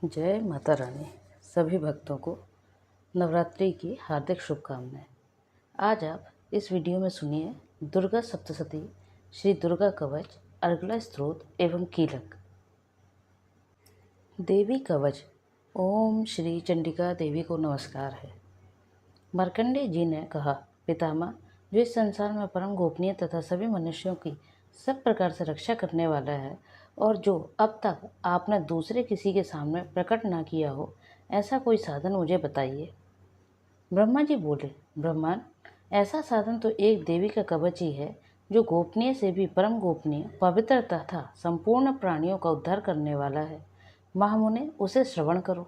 जय माता रानी। सभी भक्तों को नवरात्रि की हार्दिक शुभकामनाएं। आज आप इस वीडियो में सुनिए दुर्गा सप्तशती, श्री दुर्गा कवच, अर्गला स्तोत्र एवं कीलक। देवी कवच। ओम श्री चंडिका देवी को नमस्कार है। मार्कंडेय जी ने कहा, पितामह, जो इस संसार में परम गोपनीय तथा सभी मनुष्यों की सब प्रकार से रक्षा करने वाला है और जो अब तक आपने दूसरे किसी के सामने प्रकट ना किया हो, ऐसा कोई साधन मुझे बताइए। ब्रह्मा जी बोले, ब्रह्मन, ऐसा साधन तो एक देवी का कवच ही है जो गोपनीय से भी परम गोपनीय, पवित्र तथा संपूर्ण प्राणियों का उद्धार करने वाला है। महामुने, उसे श्रवण करो।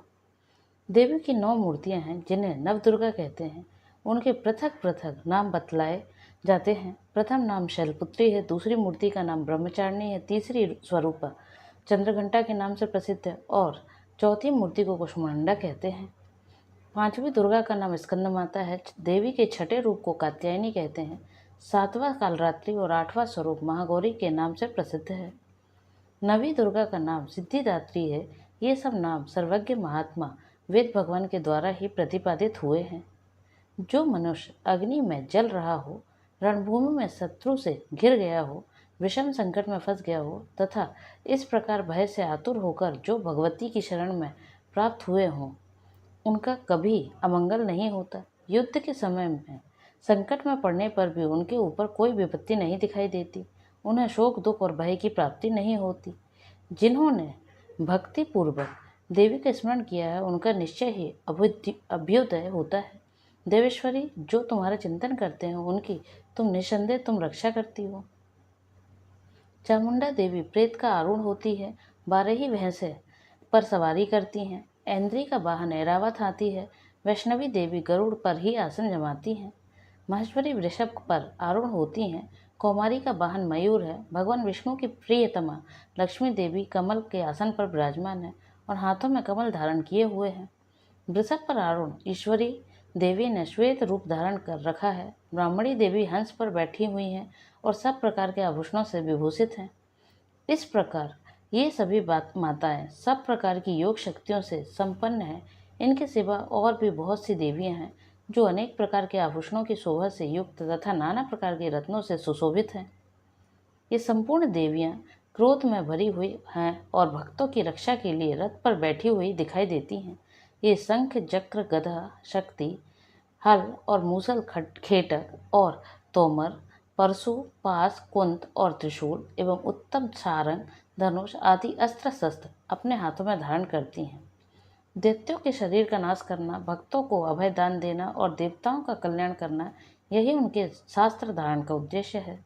देवी की 9 मूर्तियां हैं जिन्हें नवदुर्गा कहते हैं। उनके पृथक पृथक नाम बतलाए जाते हैं। प्रथम नाम शैलपुत्री है, दूसरी मूर्ति का नाम ब्रह्मचारिणी है, तीसरी स्वरूपा चंद्रघंटा के नाम से प्रसिद्ध है और चौथी मूर्ति को कुष्मांडा कहते हैं। पांचवी दुर्गा का नाम स्कंद माता है। देवी के छठे रूप को कात्यायनी कहते हैं। सातवां कालरात्रि और आठवां स्वरूप महागौरी के नाम से प्रसिद्ध है। नवी दुर्गा का नाम सिद्धिदात्री है। ये सब नाम सर्वज्ञ महात्मा वेद भगवान के द्वारा ही प्रतिपादित हुए हैं। जो मनुष्य अग्नि में जल रहा हो, रणभूमि में शत्रु से घिर गया हो, विषम संकट में फंस गया हो तथा इस प्रकार भय से आतुर होकर जो भगवती की शरण में प्राप्त हुए हों, उनका कभी अमंगल नहीं होता। युद्ध के समय में संकट में पड़ने पर भी उनके ऊपर कोई विपत्ति नहीं दिखाई देती। उन्हें शोक, दुख और भय की प्राप्ति नहीं होती। जिन्होंने भक्ति पूर्वक देवी का स्मरण किया है, उनका निश्चय ही अभ्युदय होता है। देवेश्वरी, जो तुम्हारा चिंतन करते हैं उनकी तुम निसंदेह रक्षा करती हो। चामुंडा देवी प्रेत का आरूढ़ होती है। 12 ही भैंसे पर सवारी करती हैं। ऐन्द्री का वाहन ऐरावत हाथी है। वैष्णवी देवी गरुड़ पर ही आसन जमाती हैं। महेश्वरी वृषभ पर आरूढ़ होती हैं। कौमारी का वाहन मयूर है। भगवान विष्णु की प्रियतमा लक्ष्मी देवी कमल के आसन पर विराजमान है और हाथों में कमल धारण किए हुए हैं। वृषभ पर आरूढ़ ईश्वरी देवी ने श्वेत रूप धारण कर रखा है। ब्राह्मणी देवी हंस पर बैठी हुई हैं और सब प्रकार के आभूषणों से विभूषित हैं। इस प्रकार ये सभी माताएं सब प्रकार की योग शक्तियों से संपन्न हैं। इनके सिवा और भी बहुत सी देवियां हैं जो अनेक प्रकार के आभूषणों की शोभा से युक्त तथा नाना प्रकार के रत्नों से सुशोभित हैं। ये संपूर्ण देवियां क्रोध में भरी हुई हैं और भक्तों की रक्षा के लिए रथ पर बैठी हुई दिखाई देती हैं। ये शंख, चक्र, गदा, शक्ति, हल और मूसल, खेटक और तोमर, परशु, पास, कुंत और त्रिशूल एवं उत्तम सारंग, धनुष आदि अस्त्र शस्त्र अपने हाथों में धारण करती हैं। दैत्यों के शरीर का नाश करना, भक्तों को अभय दान देना और देवताओं का कल्याण करना, यही उनके शास्त्र धारण का उद्देश्य है।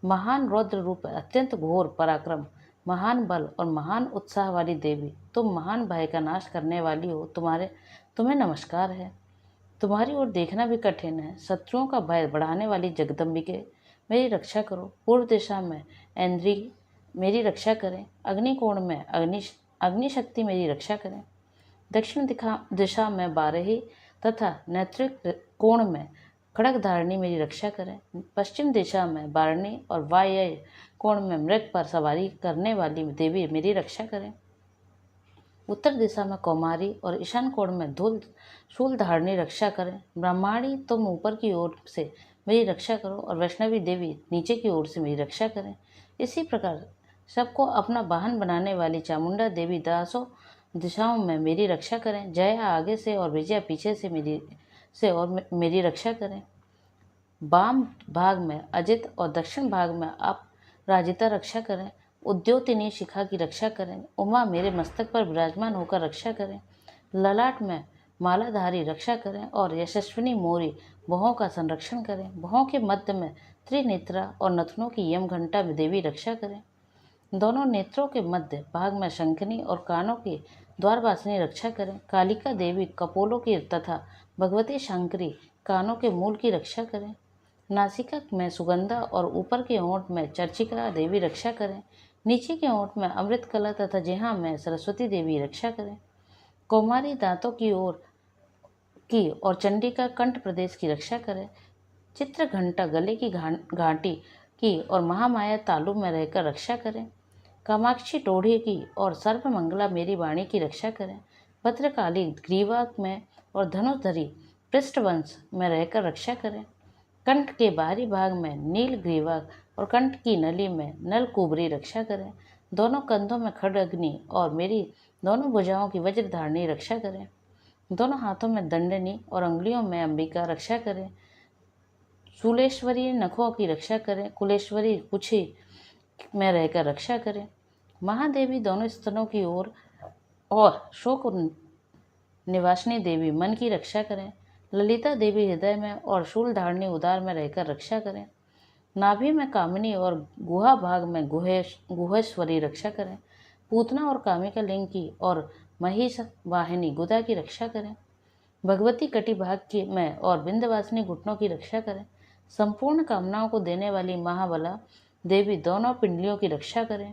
महान रौद्र रूप, अत्यंत घोर पराक्रम, महान बल और महान उत्साह वाली देवी, तुम महान भय का नाश करने वाली हो। तुम्हें नमस्कार है। तुम्हारी ओर देखना भी कठिन है। शत्रुओं का भय बढ़ाने वाली जगदम्बिके, मेरी रक्षा करो। पूर्व दिशा में ऐन्द्री मेरी रक्षा करें। अग्निकोण में अग्निशक्ति मेरी रक्षा करें। दक्षिण दिशा में बारही तथा नैत्रिक कोण में खड़गधारिणी मेरी रक्षा करें। पश्चिम दिशा में बारणी और वायव्य कोण में मृग पर सवारी करने वाली देवी मेरी रक्षा करें। उत्तर दिशा में कौमारी और ईशान कोण में शूल धारणी रक्षा करें। ब्रह्माणी, तुम ऊपर की ओर से मेरी रक्षा करो और वैष्णवी देवी नीचे की ओर से मेरी रक्षा करें। इसी प्रकार सबको अपना वाहन बनाने वाली चामुंडा देवी दासों दिशाओं में मेरी रक्षा करें। जया आगे से और विजया पीछे से मेरी रक्षा करें। वाम भाग में अजित और दक्षिण भाग में अपराजिता रक्षा करें। उद्योतिनी शिखा की रक्षा करें। उमा मेरे मस्तक पर विराजमान होकर रक्षा करें। ललाट में मालाधारी रक्षा करें और यशस्विनी मोरी भौहों का संरक्षण करें। भौहों के मध्य में त्रिनेत्रा और नथनों की यम घंटा देवी रक्षा करें। दोनों नेत्रों के मध्य भाग में शंखनी और कानों की द्वारवासिनी रक्षा करें। कालिका देवी कपोलों की तथा भगवती शंकरी कानों के मूल की रक्षा करें। नासिका में सुगंधा और ऊपर के ओंठ में चर्चिका देवी रक्षा करें। नीचे के ओंठ में अमृत कला तथा जिह्वा में सरस्वती देवी रक्षा करें। कौमारी दांतों की और चंडिका कंठ प्रदेश की रक्षा करें। चित्र घंटा गले की घाटी की और महामाया तालु में रहकर रक्षा करें। कामाक्षी टोढ़ी की और सर्वमंगला मेरी वाणी की रक्षा करें। भद्रकाली ग्रीवा में और धनुधरी पृष्ठवंश में रहकर रक्षा करें। कंठ के बाहरी भाग में नील ग्रीवा और कंठ की नली में नल कुबरी रक्षा करें। दोनों कंधों में खड्गग्नि और मेरी दोनों भुजाओं की वज्रधारणी रक्षा करें। दोनों हाथों में दंडनी और अंगुलियों में अंबिका रक्षा करें। शूलेश्वरी नखों की रक्षा करें। कुलेश्वरी कुछी में रहकर रक्षा करें। महादेवी दोनों स्तनों की ओर और शोक निवासिनी देवी मन की रक्षा करें। ललिता देवी हृदय में और शूल धारणी उदार में रहकर रक्षा करें। नाभि में कामिनी और गुहा भाग में गुहेश्वरी रक्षा करें। पूतना और कामिका लिंग की और महिष वाहिनी गुदा की रक्षा करें। भगवती कटी भाग की में और बिंदवासिनी घुटनों की रक्षा करें। संपूर्ण कामनाओं को देने वाली महाबला देवी दोनों पिंडलियों की रक्षा करें।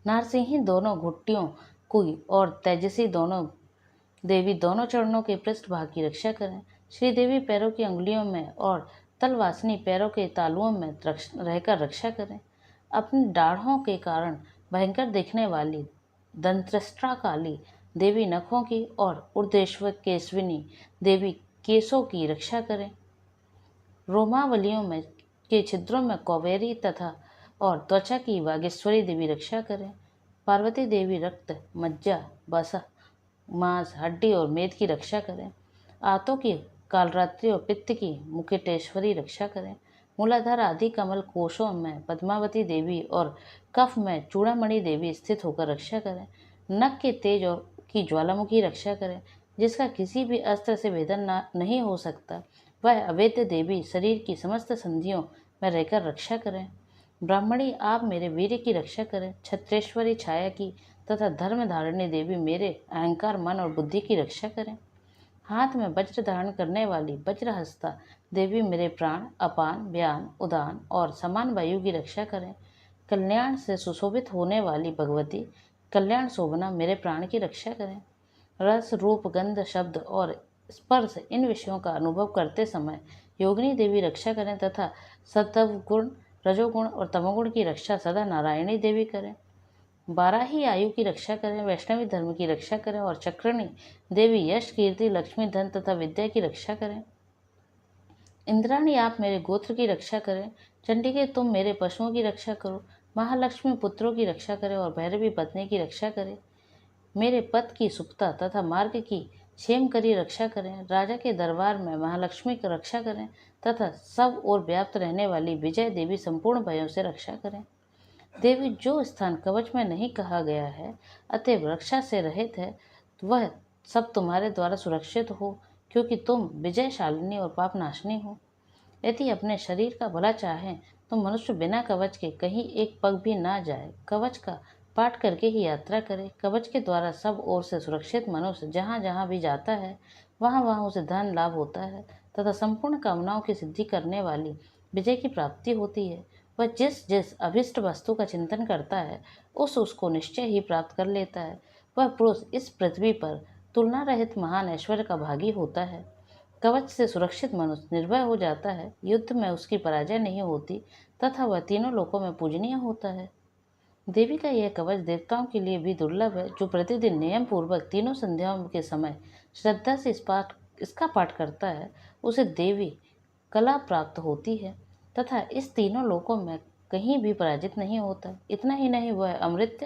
नारसिंही दोनों घुट्टियों की और तेजसी दोनों देवी दोनों चरणों के पृष्ठ भाग की रक्षा करें। श्रीदेवी पैरों की अंगुलियों में और तलवासनी पैरों के तालुओं में रहकर रक्षा करें। अपनी दाढ़ों के कारण भयंकर दिखने वाली दंत्रस्ट्रा काली देवी नखों की और ऊर्ध्वेश्वर केशविनी देवी केशों की रक्षा करें। रोमावलियों में के छिद्रों में कौवेरी तथा और त्वचा की वागेश्वरी देवी रक्षा करें। पार्वती देवी रक्त, मज्जा, बसा, मांस, हड्डी और मेद की रक्षा करें। आंतों की कालरात्रि और पित्त की मुकुटेश्वरी रक्षा करें। मूलाधार आदि कमल कोशों में पद्मावती देवी और कफ में चूड़ामणि देवी स्थित होकर रक्षा करें। नख के तेज और की ज्वालामुखी रक्षा करें, जिसका किसी भी अस्त्र से भेदन नहीं हो सकता। वह अवेद्य देवी शरीर की समस्त संधियों में रहकर रक्षा करें। ब्राह्मणी आप मेरे वीर की रक्षा करें। छत्रेश्वरी छाया की तथा धर्म धारिणी देवी मेरे अहंकार, मन और बुद्धि की रक्षा करें। हाथ में वज्र धारण करने वाली वज्रहस्ता देवी मेरे प्राण, अपान, व्यान, उदान और समान वायु की रक्षा करें। कल्याण से सुशोभित होने वाली भगवती कल्याण शोभना मेरे प्राण की रक्षा करें। रस, रूप, गंध, शब्द और स्पर्श इन विषयों का अनुभव करते समय योगिनी देवी रक्षा करें तथा सत्व गुण, रजोगुण और तमोगुण की रक्षा सदा नारायणी देवी करें। 12 ही आयु की रक्षा करें, वैष्णवी धर्म की रक्षा करें और चक्रणी देवी यश, कीर्ति, लक्ष्मी, धन तथा विद्या की रक्षा करें। इंद्राणी आप मेरे गोत्र की रक्षा करें। चंडिके तुम मेरे पशुओं की रक्षा करो। महालक्ष्मी पुत्रों की रक्षा करें और भैरवी पत्नी की रक्षा करें। मेरे पथ की सुखता तथा मार्ग की क्षेम करी रक्षा करें। राजा के दरबार में महालक्ष्मी की रक्षा करें तथा सब ओर व्याप्त रहने वाली विजय देवी संपूर्ण भयों से रक्षा करें। देवी जो स्थान कवच में नहीं कहा गया है अतएव रक्षा से रहित है, वह सब तुम्हारे द्वारा सुरक्षित हो, क्योंकि तुम विजयशालिनी और पापनाशिनी हो। यदि अपने शरीर का भला चाहें तो मनुष्य बिना कवच के कहीं एक पग भी ना जाए, कवच का पाठ करके ही यात्रा करे। कवच के द्वारा सब ओर से सुरक्षित मनुष्य जहाँ जहाँ भी जाता है वहाँ वहाँ उसे धन लाभ होता है तथा संपूर्ण कामनाओं की सिद्धि करने वाली विजय की प्राप्ति होती है। वह जिस जिस अभिष्ट वस्तु का चिंतन करता है उसको निश्चय ही प्राप्त कर लेता है। वह पुरुष इस पृथ्वी पर तुलना रहित महान ऐश्वर्य का भागी होता है। कवच से सुरक्षित मनुष्य निर्भय हो जाता है, युद्ध में उसकी पराजय नहीं होती तथा वह तीनों लोकों में पूजनीय होता है। देवी का यह कवच देवताओं के लिए भी दुर्लभ है। जो प्रतिदिन नियम पूर्वक तीनों संध्याओं के समय श्रद्धा से इसका पाठ करता है उसे देवी कला प्राप्त होती है तथा इस तीनों लोकों में कहीं भी पराजित नहीं होता। इतना ही नहीं, वह अमृत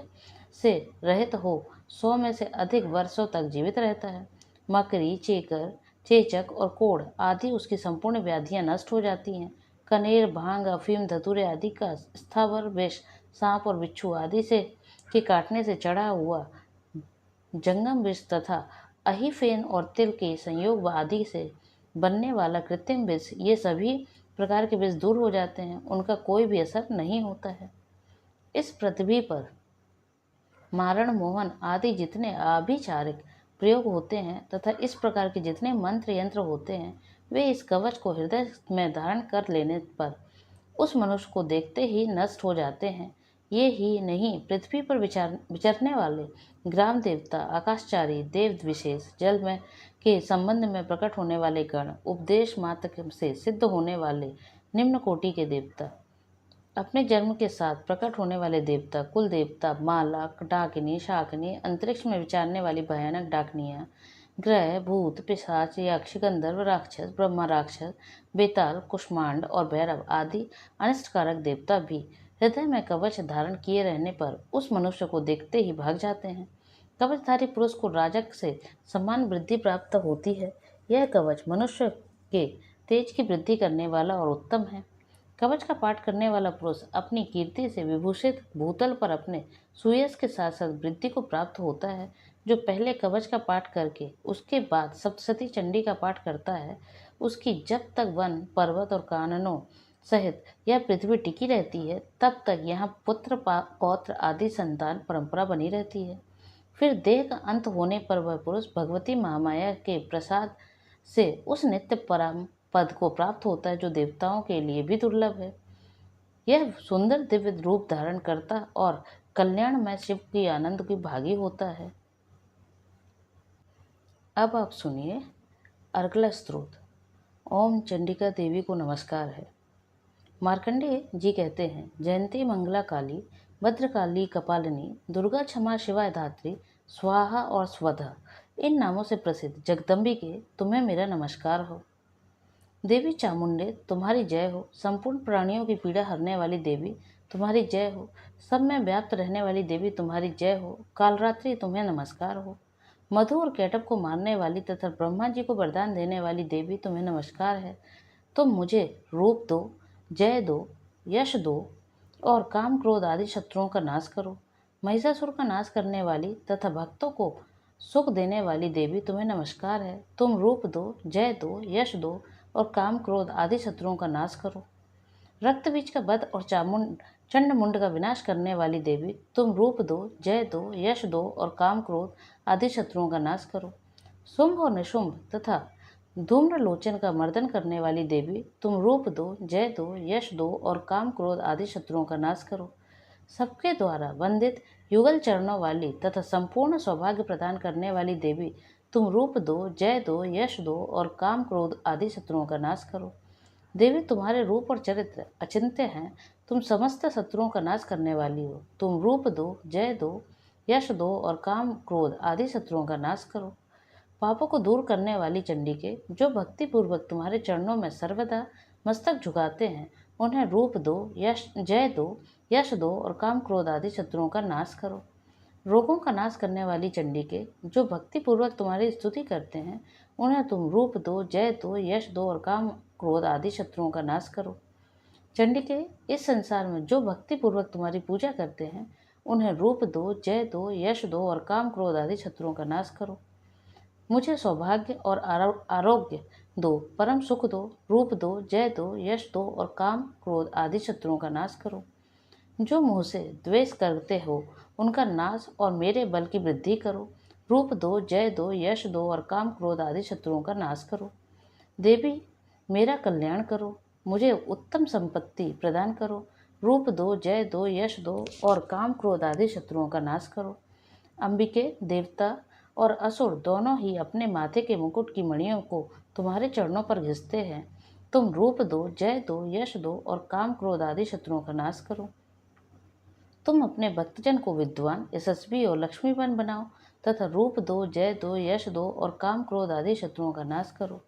से रहित हो 100 में से अधिक वर्षों तक जीवित रहता है। मकरी, चेकर, चेचक और कोढ़ आदि उसकी संपूर्ण व्याधियां नष्ट हो जाती हैं। कनेर, भांग, अफीम, धतूरे आदि का स्थावर विष, सांप और बिच्छू आदि से के काटने से चढ़ा हुआ जंगम विष तथा अहिफेन और तिल के संयोग आदि से बनने वाला कृत्रिम विष, ये सभी प्रकार के विष दूर हो जाते हैं, उनका कोई भी असर नहीं होता है। इस पृथ्वी पर मारण, मोहन आदि जितने आभिचारिक प्रयोग होते हैं तथा इस प्रकार के जितने मंत्र यंत्र होते हैं वे इस कवच को हृदय में धारण कर लेने पर उस मनुष्य को देखते ही नष्ट हो जाते हैं। ये ही नहीं, पृथ्वी पर विचरने वाले ग्राम देवता, आकाशचारी देव विशेष, जल में के संबंध में प्रकट होने वाले गण, उपदेश मात्र से सिद्ध होने वाले निम्न कोटि के देवता, अपने जन्म के साथ प्रकट होने वाले देवता, कुल देवता, मालक, डाकिनी, शाकिनी, अंतरिक्ष में विचारने वाली भयानक डाकनियाँ, ग्रह, भूत, पिशाच, यक्ष, गंधर्व, राक्षस, ब्रह्मा राक्षस, बेताल, कुष्मांड और भैरव आदि अनिष्टकारक देवता भी हृदय में कवच धारण किए रहने पर उस मनुष्य को देखते ही भाग जाते हैं। कवचधारी पुरुष को राजक से समान वृद्धि प्राप्त होती है। यह कवच मनुष्य के तेज की वृद्धि करने वाला और उत्तम है। कवच का पाठ करने वाला पुरुष अपनी कीर्ति से विभूषित भूतल पर अपने सुयश के साथ साथ वृद्धि को प्राप्त होता है। जो पहले कवच का पाठ करके उसके बाद सप्तशती चंडी का पाठ करता है, उसकी जब तक वन, पर्वत और काननों सहित यह पृथ्वी टिकी रहती है, तब तक यहाँ पुत्र पौत्र आदि संतान परंपरा बनी रहती है। फिर देह का अंत होने पर वह पुरुष भगवती महामाया के प्रसाद से उस नित्य परम पद को प्राप्त होता है जो देवताओं के लिए भी दुर्लभ है। यह सुंदर दिव्य रूप धारण करता और कल्याणमय शिव की आनंद की भागी होता है। अब आप सुनिए अर्गला स्तोत्र। ओम चंडिका देवी को नमस्कार है। मार्कंडेय जी कहते हैं, जयंती मंगला काली, भद्रकाली कपालिनी, दुर्गा क्षमा शिवा धात्री, स्वाहा और स्वधा, इन नामों से प्रसिद्ध जगदम्बिके, तुम्हें मेरा नमस्कार हो। देवी चामुंडे, तुम्हारी जय हो। संपूर्ण प्राणियों की पीड़ा हरने वाली देवी, तुम्हारी जय हो। सब में व्याप्त रहने वाली देवी, तुम्हारी जय हो। कालरात्रि, तुम्हें नमस्कार हो। मधु और कैटब को मारने वाली तथा ब्रह्मा जी को वरदान देने वाली देवी, तुम्हें नमस्कार है। तुम मुझे रूप दो, जय दो, यश दो और काम क्रोध आदि शत्रुओं का नाश करो। महिषासुर का नाश करने वाली तथा भक्तों को सुख देने वाली देवी, तुम्हें नमस्कार है। तुम रूप दो, जय दो, यश दो और काम क्रोध आदि शत्रुओं का नाश करो। रक्त बीज का वध और चंड मुंड का विनाश करने वाली देवी, तुम रूप दो, जय दो, यश दो और काम क्रोध आदि शत्रुओं का नाश करो। शुंभ और निशुंभ तथा धूम्रलोचन का मर्दन करने वाली देवी, तुम रूप दो, जय दो, यश दो और काम क्रोध आदि शत्रुओं का नाश करो। सबके द्वारा वंदित युगल चरणों वाली तथा संपूर्ण सौभाग्य प्रदान करने वाली देवी, तुम रूप दो, जय दो, यश दो और काम क्रोध आदि शत्रुओं का नाश करो। देवी, तुम्हारे रूप और चरित्र अचिंत्य हैं। तुम समस्त शत्रुओं का नाश करने वाली हो। तुम रूप दो, जय दो, यश दो और काम क्रोध आदि शत्रुओं का नाश करो। पापों को दूर करने वाली चंडिके, जो भक्ति पूर्वक तुम्हारे चरणों में सर्वदा मस्तक झुकाते हैं, उन्हें रूप दो, जय दो, यश दो और काम क्रोध आदि शत्रुओं का नाश करो। रोगों का नाश करने वाली चंडिके, जो भक्ति पूर्वक तुम्हारी स्तुति करते हैं, उन्हें तुम रूप दो, जय दो, यश दो और काम क्रोध आदि शत्रुओं का नाश करो। चंडिके, इस संसार में जो भक्ति पूर्वक तुम्हारी पूजा करते हैं, उन्हें रूप दो, जय दो, यश दो और काम क्रोध आदि शत्रुओं का नाश करो। मुझे सौभाग्य और आरोग्य दो, परम सुख दो, रूप दो, जय दो, यश दो और काम क्रोध आदि शत्रुओं का नाश करो। जो मुँह से द्वेष करते हो, उनका नाश और मेरे बल की वृद्धि करो। रूप दो, जय दो, यश दो और काम क्रोध आदि शत्रुओं का नाश करो। देवी, मेरा कल्याण करो, मुझे उत्तम संपत्ति प्रदान करो। रूप दो, जय दो, यश दो और काम क्रोध आदि शत्रुओं का नाश करो। अंबिके, देवता और असुर दोनों ही अपने माथे के मुकुट की मणियों को तुम्हारे चरणों पर घिसते हैं। तुम रूप दो, जय दो, यश दो और काम क्रोध आदि शत्रुओं का नाश करो। तुम अपने भक्तजन को विद्वान, यशस्वी और लक्ष्मीवान बनाओ तथा रूप दो, जय दो, यश दो और काम क्रोध आदि शत्रुओं का नाश करो।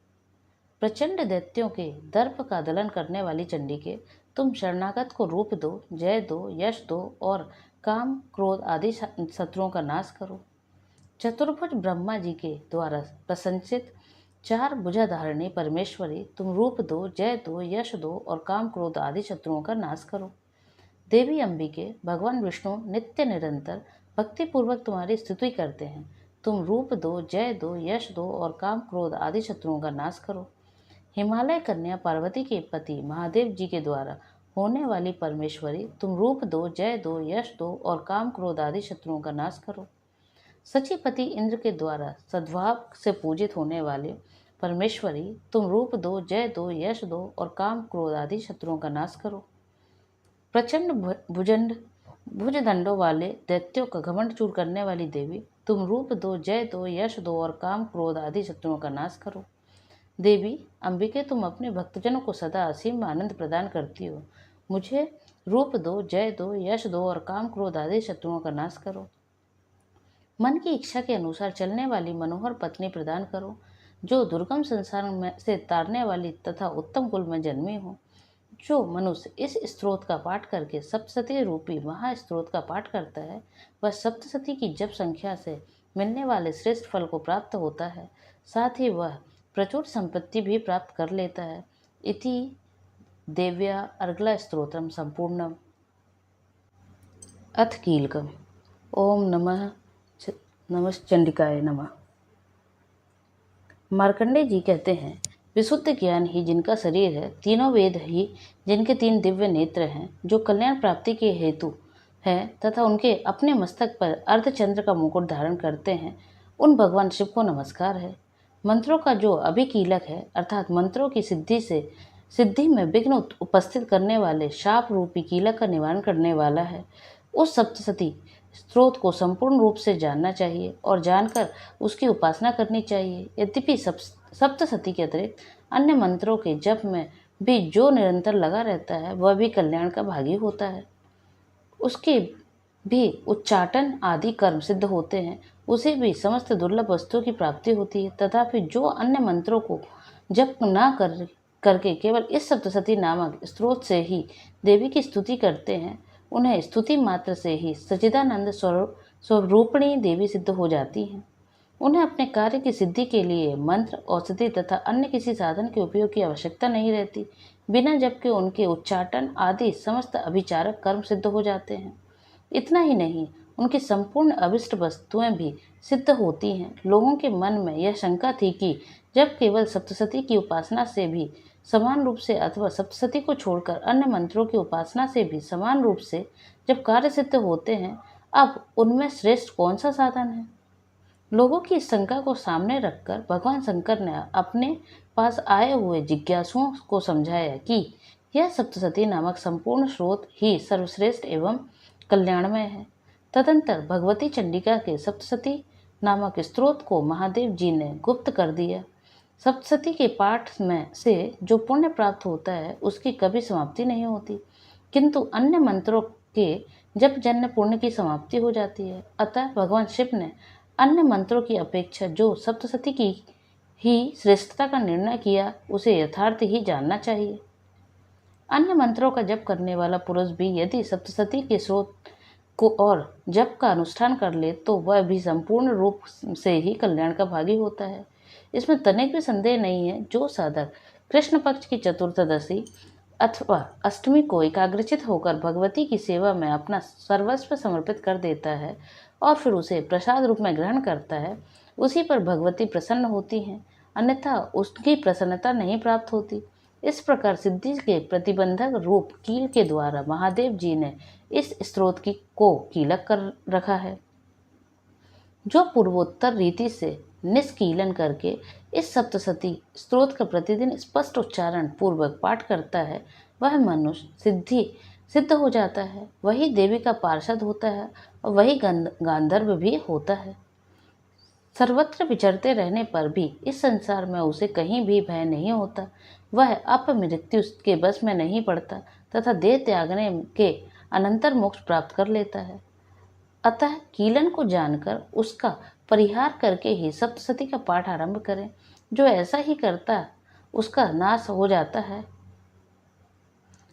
प्रचंड दैत्यों के दर्प का दलन करने वाली चंडिके, तुम शरणागत को रूप दो, जय दो, यश दो और काम क्रोध आदि शत्रुओं का नाश करो। चतुर्भुज ब्रह्मा जी के द्वारा प्रशंसित चार भुजाधारिणी परमेश्वरी, तुम रूप दो, जय दो, यश दो और काम क्रोध आदि शत्रुओं का नाश करो। देवी अंबिके, भगवान विष्णु नित्य निरंतर भक्तिपूर्वक तुम्हारी स्तुति करते हैं। तुम रूप दो, जय दो, यश दो और काम क्रोध आदि शत्रुओं का नाश करो। हिमालय कन्या पार्वती के पति महादेव जी के द्वारा होने वाली परमेश्वरी, तुम रूप दो, जय दो, यश दो और काम क्रोध आदि शत्रुओं का नाश करो। सचीपति इंद्र के द्वारा सद्भाव से पूजित होने वाले परमेश्वरी, तुम रूप दो, जय दो, यश दो और काम क्रोध आदि शत्रुओं का नाश करो। प्रचंड भुजदंडों वाले दैत्यों का घमंड चूर करने वाली देवी, तुम रूप दो, जय दो, यश दो और काम क्रोध आदि शत्रुओं का नाश करो। देवी अंबिके, तुम अपने भक्तजनों को सदा असीम आनंद प्रदान करती हो। मुझे रूप दो, जय दो, यश दो और काम क्रोध आदि शत्रुओं का नाश करो। मन की इच्छा के अनुसार चलने वाली मनोहर पत्नी प्रदान करो, जो दुर्गम संसार में से तारने वाली तथा उत्तम कुल में जन्मी हो। जो मनुष्य इस स्तोत्र का पाठ करके सप्तसती रूपी महास्तोत्र का पाठ करता है, वह सप्तसती की जप संख्या से मिलने वाले श्रेष्ठ फल को प्राप्त होता है। साथ ही वह प्रचुर संपत्ति भी प्राप्त कर लेता है। इति देव्या अर्गला स्तोत्रम संपूर्णम। अथ कीलकम। ओम नमः चंडिकाय नमः। मार्कंडेय जी कहते हैं, विशुद्ध ज्ञान ही जिनका शरीर है, तीनों वेद ही जिनके तीन दिव्य नेत्र हैं, जो कल्याण प्राप्ति के हेतु हैं तथा उनके अपने मस्तक पर अर्धचंद्र का मुकुट धारण करते हैं, उन भगवान शिव को नमस्कार है। मंत्रों का जो अभिकीलक है, अर्थात मंत्रों की सिद्धि में विघ्न उपस्थित करने वाले शाप रूपी कीलक का निवारण करने वाला है, उस सप्तसती स्त्रोत को संपूर्ण रूप से जानना चाहिए और जानकर उसकी उपासना करनी चाहिए। यद्यपि सप्तसती के अतिरिक्त अन्य मंत्रों के जप में भी जो निरंतर लगा रहता है, वह भी कल्याण का भागी होता है। उसके भी उच्चाटन आदि कर्म सिद्ध होते हैं, उसे भी समस्त दुर्लभ वस्तुओं की प्राप्ति होती है। तथापि जो अन्य मंत्रों को जप न करके केवल इस सप्तसती नामक स्त्रोत से ही देवी की स्तुति करते हैं, उन्हें स्तुति मात्र से ही सच्चिदानंद स्वरूपिणी देवी सिद्ध हो जाती हैं। उन्हें अपने कार्य की सिद्धि के लिए मंत्र, औषधि तथा अन्य किसी साधन के उपयोग की आवश्यकता नहीं रहती। बिना जप के उनके उच्चाटन आदि समस्त अभिचारक कर्म सिद्ध हो जाते हैं। इतना ही नहीं, उनकी संपूर्ण अभिष्ट वस्तुएं भी सिद्ध होती हैं। लोगों के मन में यह शंका थी कि जब केवल सप्तसती की उपासना से भी समान रूप से अथवा सप्तसती को छोड़कर अन्य मंत्रों की उपासना से भी समान रूप से जब कार्य सिद्ध होते हैं, अब उनमें श्रेष्ठ कौन सा साधन है? लोगों की इस शंका को सामने रखकर भगवान शंकर ने अपने पास आए हुए जिज्ञासुओं को समझाया कि यह सप्तसती नामक संपूर्ण स्रोत ही सर्वश्रेष्ठ एवं कल्याणमय है। तदंतर भगवती चंडिका के सप्तसती नामक स्त्रोत को महादेव जी ने गुप्त कर दिया। सप्तसती के पाठ में से जो पुण्य प्राप्त होता है, उसकी कभी समाप्ति नहीं होती, किंतु अन्य मंत्रों के जप जन्य पुण्य की समाप्ति हो जाती है। अतः भगवान शिव ने अन्य मंत्रों की अपेक्षा जो सप्तसती की ही श्रेष्ठता का निर्णय किया, उसे यथार्थ ही जानना चाहिए। अन्य मंत्रों का जप करने वाला पुरुष भी यदि सप्तसती के स्रोत को और जप का अनुष्ठान कर ले, तो वह भी संपूर्ण रूप से ही कल्याण का भागी होता है। इसमें तनिक भी संदेह नहीं है। जो साधक कृष्ण पक्ष की चतुर्थदशी अथवा अष्टमी को एकाग्रचित होकर भगवती की सेवा में अपना सर्वस्व समर्पित कर देता है और फिर उसे प्रसाद रूप में ग्रहण करता है, उसी पर भगवती प्रसन्न होती हैं, अन्यथा उसकी प्रसन्नता नहीं प्राप्त होती। इस प्रकार सिद्धि के प्रतिबंधक रूप कील के द्वारा महादेव जी ने इस स्त्रोत को कीलक कर रखा है। जो पूर्वोत्तर रीति से निष्कीलन करके इस सप्तसती स्त्रोत का प्रतिदिन स्पष्ट उच्चारण पूर्वक पाठ करता है, वह मनुष्य सिद्ध हो जाता है, वही देवी का पार्षद होता है और वही गांधर्व भी होता है। सर्वत्र विचरते रहने पर भी इस संसार में उसे कहीं भी भय नहीं होता। वह अपमृत्यु के बस में नहीं पड़ता तथा देह त्यागने के अनंतर मोक्ष प्राप्त कर लेता है। अतः कीलन को जानकर उसका परिहार करके ही सप्तसती का पाठ आरंभ करें। जो ऐसा ही करता, उसका नाश हो जाता है।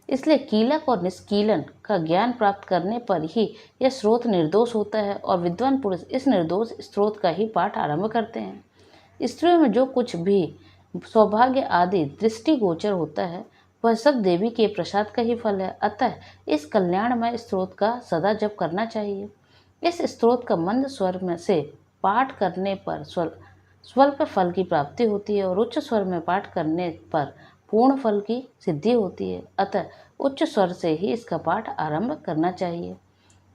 इसलिए कीलक और निष्कीलन का ज्ञान प्राप्त करने पर ही यह स्रोत निर्दोष होता है और विद्वान पुरुष इस निर्दोष स्रोत का ही पाठ आरंभ करते हैं। स्त्रियों में जो कुछ भी सौभाग्य आदि दृष्टिगोचर होता है, वह सब देवी के प्रसाद का ही फल है। अतः इस कल्याणमय स्रोत का सदा जप करना चाहिए। इस स्रोत का मंद स्वर में से पाठ करने पर स्वल्प फल की प्राप्ति होती है और उच्च स्वर में पाठ करने पर पूर्ण फल की सिद्धि होती है। अतः उच्च स्वर से ही इसका पाठ आरंभ करना चाहिए।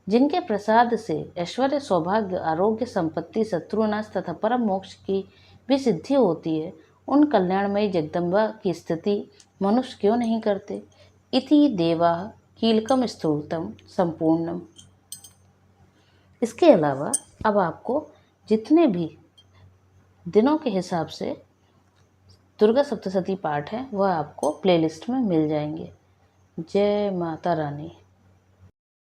जिनके प्रसाद से ऐश्वर्य, सौभाग्य, आरोग्य, संपत्ति, शत्रुनाश तथा परम मोक्ष की भी सिद्धि होती है, उन कल्याणमयी जगदम्बा की स्तुति मनुष्य क्यों नहीं करते। इति देवा कीलकम स्तोत्रम संपूर्णम। इसके अलावा अब आपको जितने भी दिनों के हिसाब से दुर्गा सप्तशती पाठ है, वह आपको प्लेलिस्ट में मिल जाएंगे। जय माता रानी।